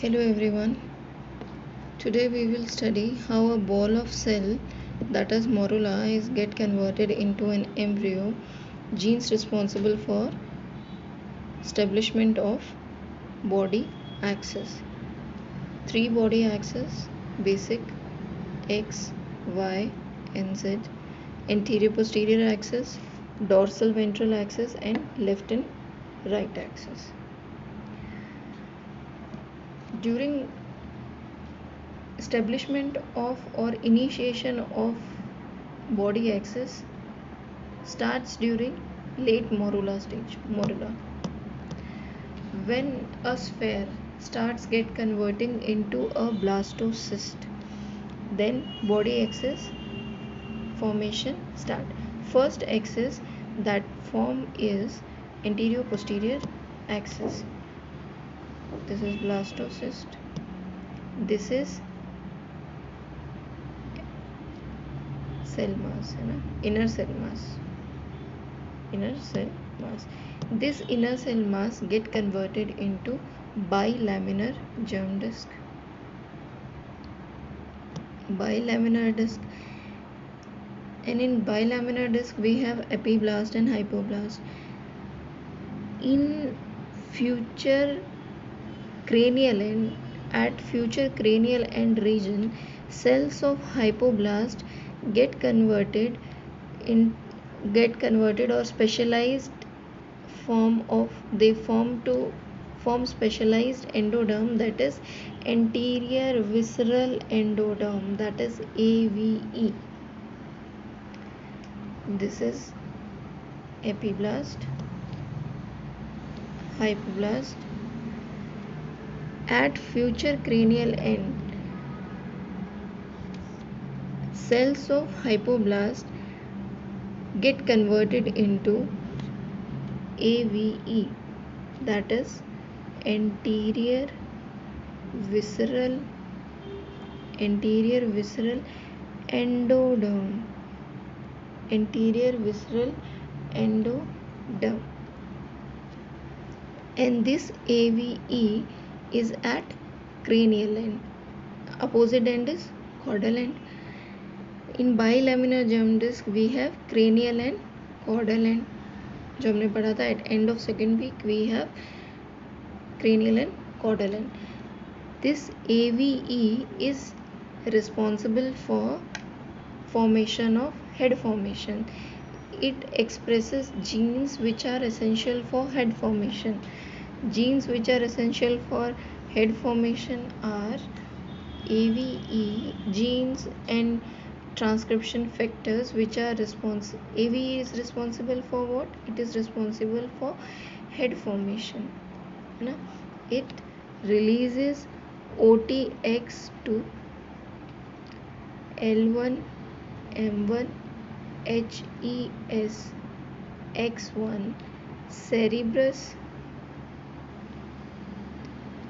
Hello everyone. Today we will study how a ball of cell, that is morula, is get converted into an embryo, genes responsible for establishment of body axis. Three body axes: basic, X, Y and Z, anterior posterior axis, dorsal ventral axis and left and right axis. During establishment of or initiation of body axis starts during late morula stage. When a sphere starts get converting into a blastocyst, then body axis formation start. First axis that form is anterior posterior axis. This is blastocyst. This is cell mass है ना, inner cell mass. This inner cell mass get converted into bilaminar germ disc. And in bilaminar disc we have epiblast and hypoblast. In future cranial end region, cells of hypoblast get converted or specialized form specialized endoderm, that is anterior visceral endoderm, that is AVE. This is epiblast, hypoblast. At future cranial end, cells of hypoblast get converted into AVE, that is anterior visceral endoderm. And this AVE is at cranial end. Opposite end is caudal end. In bilaminar germ disc we have cranial and caudal end. जो हमने पढ़ा था at end of second week, we have cranial and caudal end. This AVE is responsible for formation of head formation. It expresses genes which are essential for head formation. Genes which are essential for head formation are AVE genes and transcription factors which are AVE is responsible for what? It is responsible for head formation. It releases OTX2, L1, M1, HES, X1, cerebrus.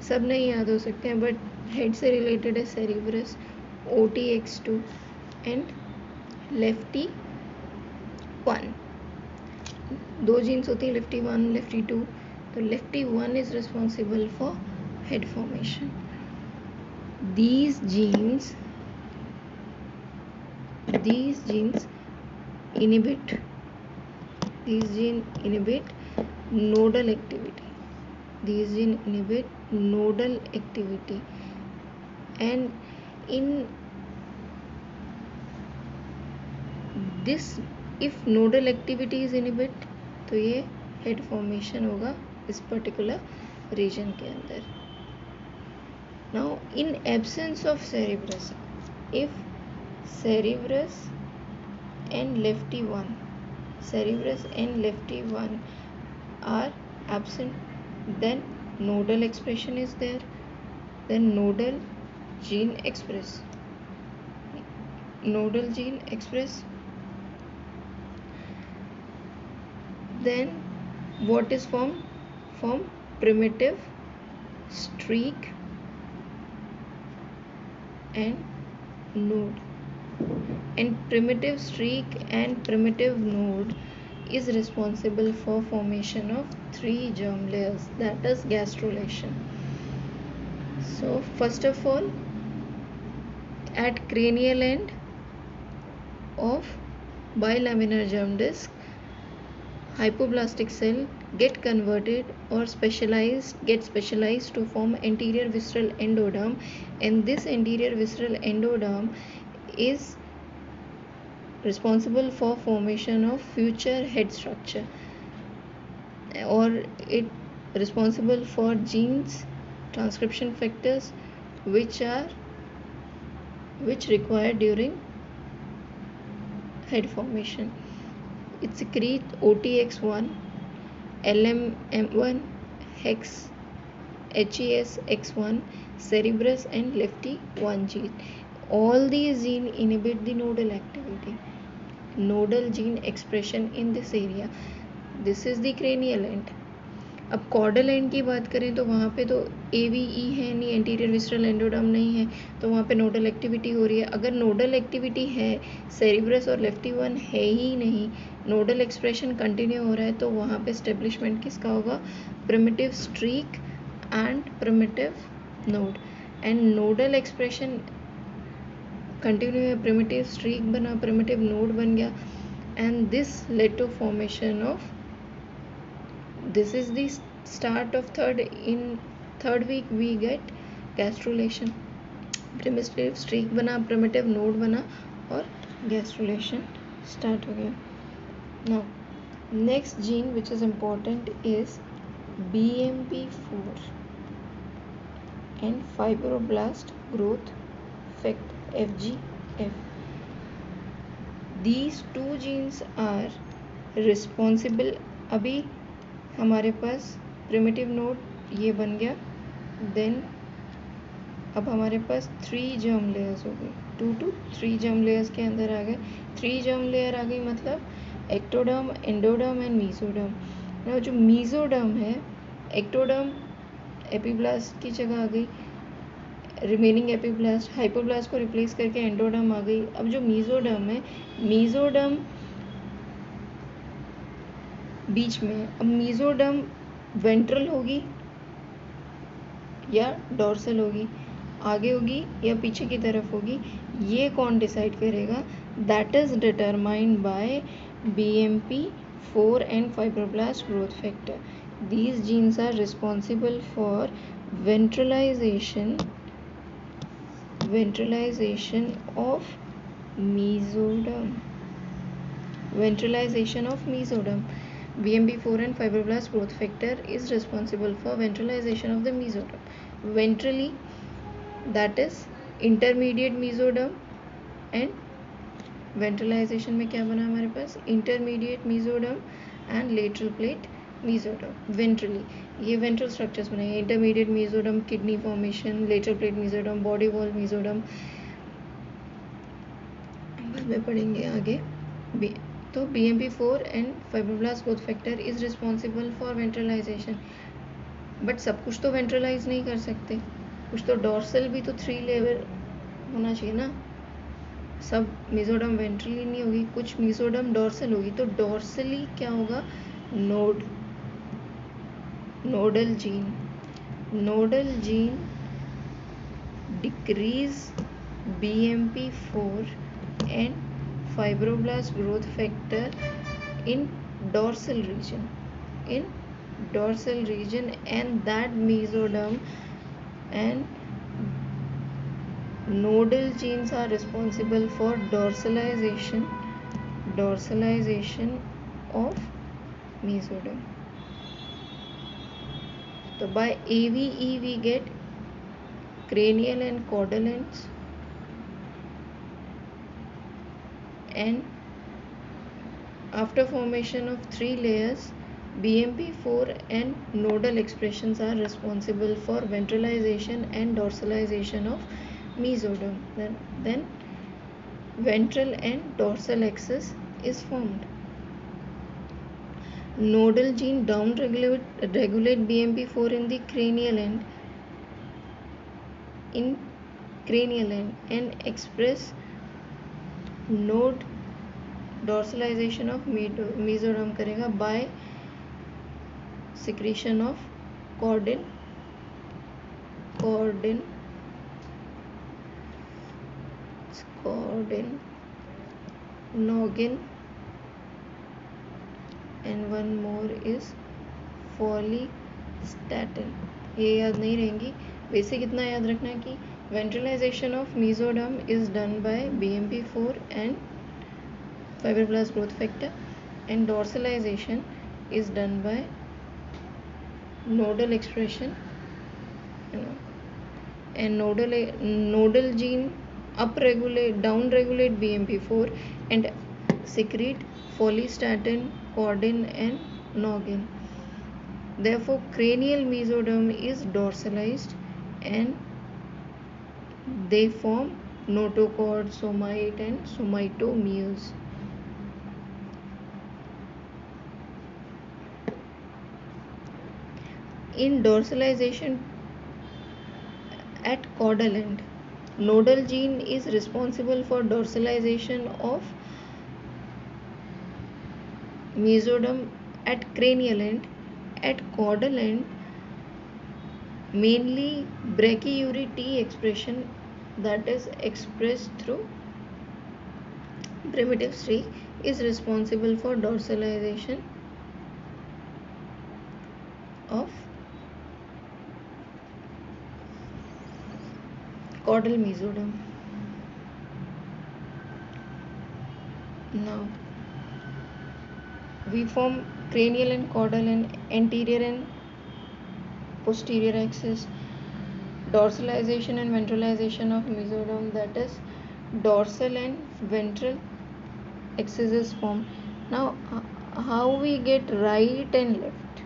सब नहीं याद हो सकते हैं but head से related है cerebrus, OTX2 and lefty 1. दो jeans होती हैं, लेफ्टी 1, लेफ्टी 2. तो lefty 1 is responsible for head formation. These genes inhibit nodal activity. And in this, if nodal activity is inhibit, तो ये head formation होगा इस particular region के अंदर. Now in absence of cerebrus, if cerebrus and lefty 1 are absent, then nodal expression is there, then nodal gene express. Then what is formed? Form primitive streak and node. And primitive streak and primitive node is responsible for formation of 3 germ layers, that is gastrulation. So first of all, at cranial end of bilaminar germ disc, hypoblastic cell get specialized to form anterior visceral endoderm, and this anterior visceral endoderm is responsible for formation of future head structure, or it responsible for genes, transcription factors which required during head formation. It secretes OTX1, LMM1, HEX, HESX1, Cerebrus and Lefty1 gene. All these genes inhibit the nodal activity, nodal gene expression in this area. This is the cranial end. अब chordal and की बात करें तो वहाँ पे तो AVE है नहीं, एंटीरियर विसरल एंडोडर्म नहीं है, तो वहाँ पे नोडल एक्टिविटी हो रही है. अगर नोडल एक्टिविटी है, सेरिब्रस और लेफ्टी वन है ही नहीं, नोडल एक्सप्रेशन कंटिन्यू हो रहा है, तो वहाँ पे स्टेब्लिशमेंट किसका होगा? Primitive streak and primitive node. And nodal expression continue है, प्रिमिटिव स्ट्रीक बना, प्रिमिटिव नोड बन गया, and this led to formation of, this is the start of third week we get gastrulation. primitive streak बना, primitive node बना और gastrulation start हो गया. Now next gene which is important is BMP4 and fibroblast growth factor FGF. These two genes are responsible. अभी हमारे पास primitive node ये बन गया, देन अब हमारे पास 3 जर्म लेयर्स हो गई, 2 to 3 जर्म लेयर्स के अंदर आ गए. 3 जर्म लेयर आ गई मतलब एक्टोडर्म, एंडोडर्म एंड मीजोडर्म. ना जो मीजोडर्म है, एक्टोडर्म एपीब्लास्ट की जगह आ गई, रिमेनिंग एपीब्लास्ट हाइपोब्लास्ट को रिप्लेस करके एंडोडर्म आ गई. अब जो मीजोडर्म है, मीजोडर्म बीच में. अब मीजोडर्म वेंट्रल होगी या डोर्सल होगी, आगे होगी या पीछे की तरफ होगी, ये कौन डिसाइड करेगा? That is determined by BMP4 and fibroblast growth factor. These genes are responsible for ventralization of mesoderm. BMP4 and fibroblast growth factor is responsible for ventralization of the mesoderm. Ventrally, that is intermediate mesoderm, and ventralization में क्या बना हमारे पास? intermediate mesoderm and lateral plate mesoderm. Ventrally ये ventral structures बनाए, intermediate mesoderm, kidney formation, lateral plate mesoderm, body wall mesoderm, बाद में पढ़ेंगे आगे. तो BMP4 and fibroblast growth factor is responsible for ventralization. But सब कुछ तो वेंट्रलाइज नहीं कर सकते, कुछ तो डोर्सल भी तो 3 लेयर होना चाहिए ना. सब मेसोडर्म वेंट्रली नहीं होगी, कुछ मेसोडर्म डोर्सल होगी. तो डोर्सली क्या होगा? Nodal gene decrease BMP4 and fibroblast growth factor in dorsal region, and that mesoderm and nodal genes are responsible for dorsalization of mesoderm. So by AVE we get cranial and caudal ends, and after formation of 3 layers, BMP4 and nodal expressions are responsible for ventralization and dorsalization of mesoderm. Then ventral and dorsal axis is formed. Nodal gene down regulate BMP4 in the cranial end, and express node dorsalization of mesoderm करेगा by secretion of caudal Cordin, Noggin, and one more is Follistatin. ये याद नहीं रहेंगी. Basic इतना याद रखना है कि ventralization of mesoderm is done by BMP4 and fibroblast growth factor, and dorsalization is done by nodal expression, and nodal gene down regulate BMP4 and secrete follistatin, cordin, and noggin. Therefore, cranial mesoderm is dorsalized and they form notochord, somite, and somatomeres. In dorsalization at caudal end, nodal gene is responsible for dorsalization of mesoderm at cranial end. At caudal end, mainly brachyury T expression, that is expressed through primitive streak, is responsible for dorsalization of caudal mesoderm. Now we form cranial and caudal and anterior and posterior axis. Dorsalization and ventralization of mesoderm, that is dorsal and ventral axis is formed. Now how we get right and left?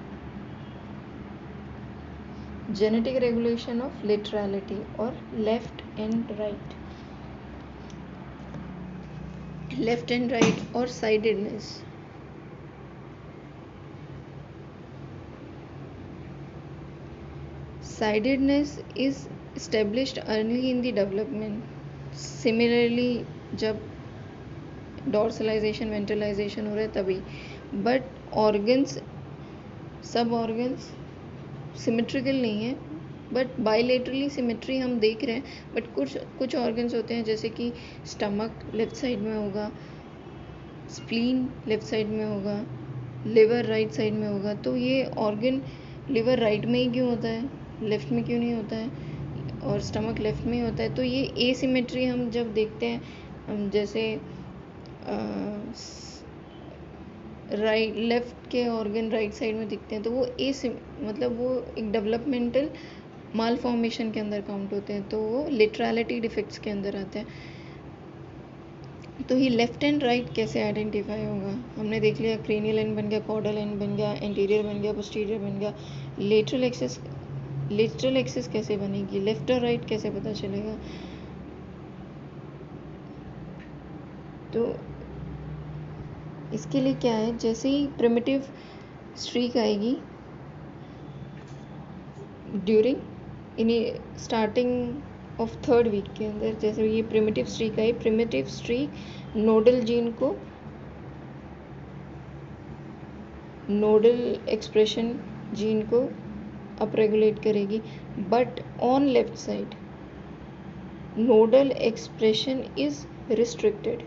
Genetic regulation of laterality or left and right. Left and right or sidedness. Sidedness is established early in the development. Similarly, जब dorsalization, ventralization हो रहा है तभी. But organs, सब organs symmetrical नहीं है, but bilaterally symmetry हम देख रहे हैं. बट कुछ ऑर्गन्स होते हैं जैसे कि स्टमक लेफ्ट साइड में होगा, स्प्लीन लेफ्ट साइड में होगा, लिवर राइट साइड में होगा. तो ये ऑर्गन लिवर राइट में ही क्यों होता है, लेफ्ट में क्यों नहीं होता है, और स्टमक लेफ्ट में ही होता है. तो ये एसिमेट्री हम जब देखते हैं, हम जैसे राइट लेफ्ट के ऑर्गन राइट साइड में दिखते हैं, तो वो मतलब वो एक डेवलपमेंटल माल फॉर्मेशन के अंदर काउंट होते हैं, तो वो लिटरलिटी डिफेक्ट्स के अंदर आते हैं. तो ये लेफ्ट एंड राइट कैसे आइडेंटिफाई होगा? हमने देख लिया क्रेनियल एंड बन गया, कॉर्डल एंड बन गया, एंटीरियर बन गया, पोस्टीरियर बन गया. लेटरल एक्सिस कैसे बनेगी, लेफ्ट और राइट कैसे पता चलेगा? तो इसके लिए क्या है, जैसे ही प्रिमिटिव स्ट्रीक आएगी during in starting of 3rd week के अंदर, जैसे ये प्रिमिटिव स्ट्रीक आई, प्रिमिटिव स्ट्रीक नोडल जीन को, नोडल एक्सप्रेशन जीन को अप रेगुलेट करेगी. But on left side nodal expression is restricted.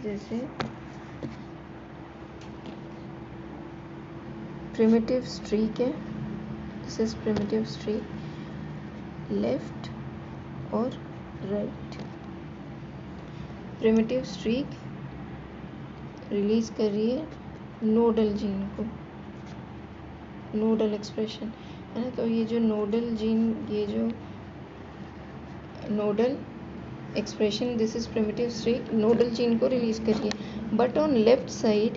जैसे प्रिमिटिव स्ट्रीक है, this is primitive streak, left और राइट. प्रिमिटिव स्ट्रीक रिलीज कर रही है नोडल जीन को, नोडल एक्सप्रेशन है ना. तो ये जो नोडल जीन, ये जो nodal expression, this is primitive streak, nodal gene को रिलीज करिए. But on left side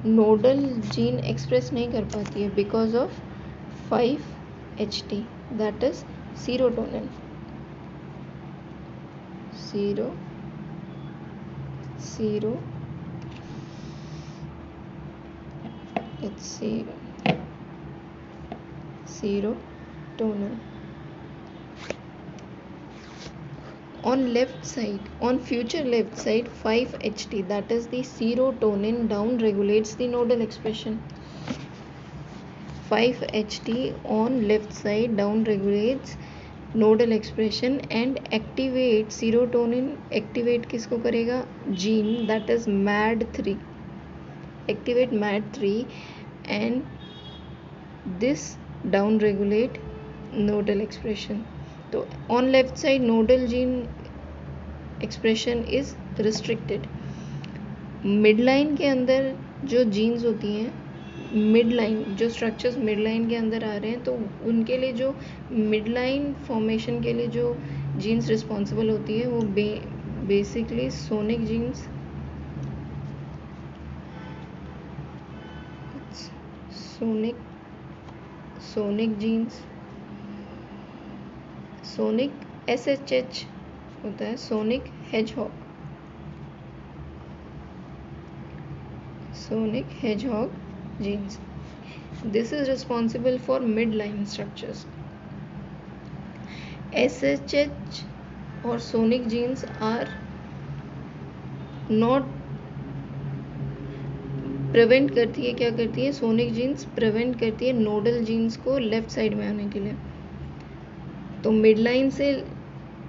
nodal gene express नहीं कर पाती है because of 5-HT, that is serotonin. Serotonin. On left side, on future left side, 5-HT, that is the serotonin, down regulates the nodal expression. 5-HT on left side down regulates nodal expression and activate serotonin. Activate किसको करेगा? gene that is MAD3. Activate MAD3 and this down regulate nodal expression. तो on left side nodal gene expression is restricted. Midline के अंदर जो jeans होती हैं, midline जो structures midline के अंदर आ रहे हैं, तो उनके लिए जो मिडलाइन फॉर्मेशन के लिए जो जीन्स रिस्पॉन्सिबल होती है वो basically sonic genes, sonic genes, sonic SHH होता है, sonic hedgehog, sonic hedgehog genes. This is responsible for midline structures. SHH or sonic genes are not prevent करती है, क्या करती है? सोनिक जीन्स प्रिवेंट करती है नोडल जीन्स को लेफ्ट साइड में आने के लिए. तो मिडलाइन से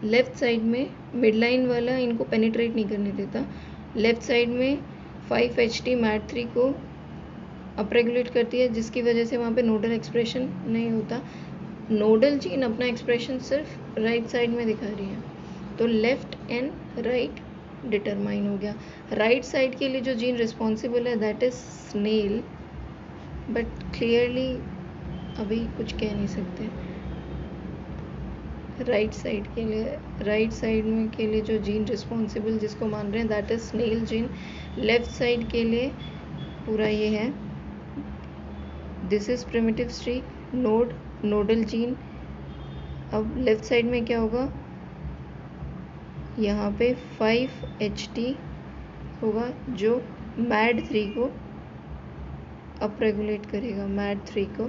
लेफ्ट साइड में, मिडलाइन वाला इनको पेनिट्रेट नहीं करने देता. लेफ्ट साइड में 5-HT MAD3 को अपरेगुलेट करती है, जिसकी वजह से वहाँ पे नोडल एक्सप्रेशन नहीं होता. नोडल जीन अपना एक्सप्रेशन सिर्फ राइट साइड में दिखा रही है. तो लेफ्ट एंड राइट डिटरमाइन हो गया. राइट साइड के लिए जो जीन रिस्पॉन्सिबल है that is snail, but clearly अभी कुछ कह नहीं सकते. राइट साइड में के लिए जो जीन रिस्पॉन्सिबल जिसको मान रहे हैं that is snail gene. Left side के लिए पूरा ये है, this is primitive streak, nodal gene. अब लेफ्ट साइड में क्या होगा? यहाँ पे 5-HT होगा जो MAD3 को अपरेगुलेट करेगा, MAD3 को.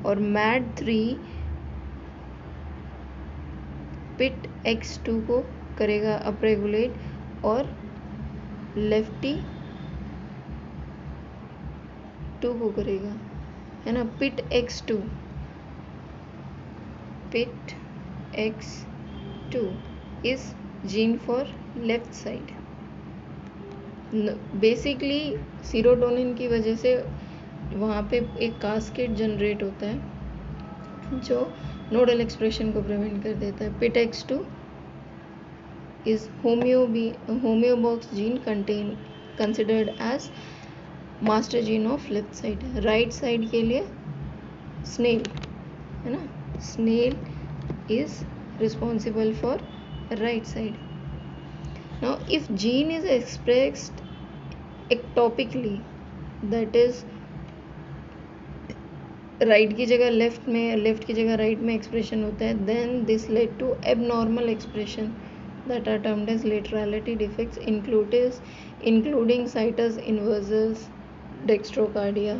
और MAD3 PIT-X2 को करेगा अपरेगुलेट और लेफ्टी 2 को करेगा, है ना. PIT-X2 is gene for left side. Basically serotonin की वजह से वहाँ पे एक कास्केड जनरेट होता है जो नोडल एक्सप्रेशन को प्रिवेंट कर देता है. PIT-X2 is homeobox gene considered as master gene of left side. Right side के लिए स्नेल, है ना. Snail is responsible for right side. Now if gene is expressed ectopically, that is right की जगह लेफ्ट में, लेफ्ट की जगह right में एक्सप्रेशन होता है, then this led to abnormal expression that are termed as laterality defects, including situs inversus, dextrocardia.